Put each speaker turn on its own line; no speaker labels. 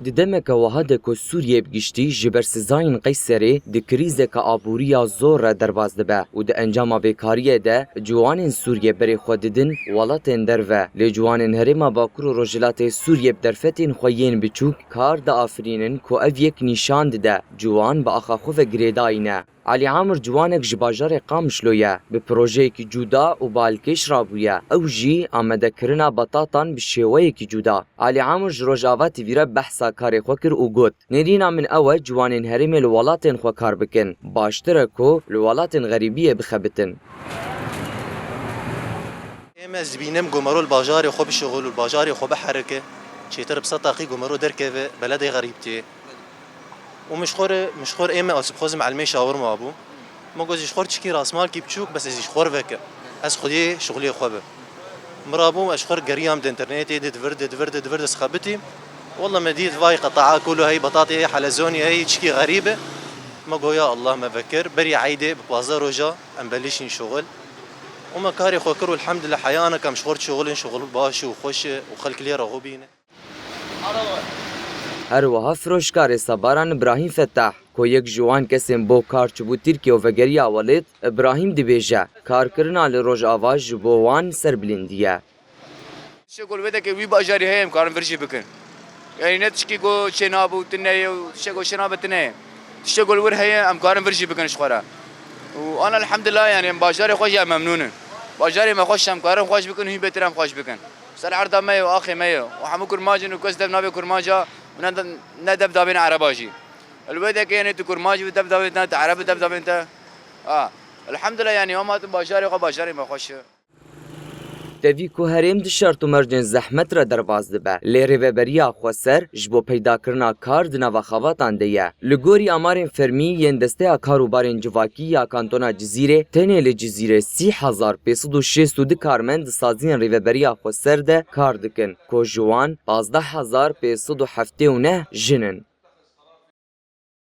ددمك وهدك سوريا بگشتي جبر سزاين قيسري د كريزك ابوريا زور درباز دبه و د انجام بكاريه ده جوان سوريا بري خوددن ولاتن درفه لجوان هرما باكور روجلات سوريا بدرفتين خوين بچوك كار د افرينن كو اويك نشان ده جوان با اخا خو گريداينه علي عامر جوانك جباجار قامشلويا ببروجي كي جودا و بالكيش رابويا او جي آمده کرنا بطاطان بشيوه كي جودا علي عامر جروجاوات فيرا بحثا كاري خوكر و گوت نرينا من اول جوانين هرمي لولاتين خو كار بكن باشتركو لولاتين غريبية بخبتن
اما زبينم قمرو الباجاري خو بشغل الباجاري خو بحركه شيتر بسطاقي قمرو دركه بلدي غريبتي ومشخور ايما اسب خوزم علمي شاورما ابو ما جوزي شخور تشكي راس مال كي بتشوك بس ازي شخور فك از خدي شغلي خوبه مرابو اشخور قريام د انترنت دفرد سخبتي والله مديد فاي قطعه كله هي بطاطي هي حلزوني هي تشكي غريبه ما جو يا الله ما فكر بري عيده ببازار وجا امبلشين شغل وما كاري خوكر والحمد لله حيانا كم شخور شغل باش وخش وخلك لي رغوبين
هروها فروشکار سباران ابراهیم فتح کو یک جوان کسیم بو کار چبو ترکیه و وگریا ولید ابراهیم دبیجه کار کرنا لروج آواز بوان سربلندیه
شغل وده که وی باجاری هم کارم فرشی بکن یعنی نتشکی کو شنابو تنه و شغل شنابتنه شغل ور هي ام کارم فرشی بکن شخورا و انا الحمد لله يعني باجاري خوش ممنون باجاري ما خوش ام کارم خوش بکن هی بهترم خوش بکن سر عرضه ما و اخي ما و حمو كرماجن و كسدب نابي كرماجا ندب دابين عرباجي الودا كيني تكرماجي ودب دابين انت عربي دب دابين انت الحمد لله يعني وما باشاري باجاري ما خوش
دوی کو هریم د شرط و مرجن زحمت را درباز دبه لیره و بریا خوسر جبو پیدا کرنا کار دنا و خواتان دیه لگوری امارین فرمی ین دسته کاروبارین جواکی یا کانتونا جزیره تنه لجزیره 3562 کارمند سازین ریوبریا خوسر ده کار دکن کو جوان 12579 جنن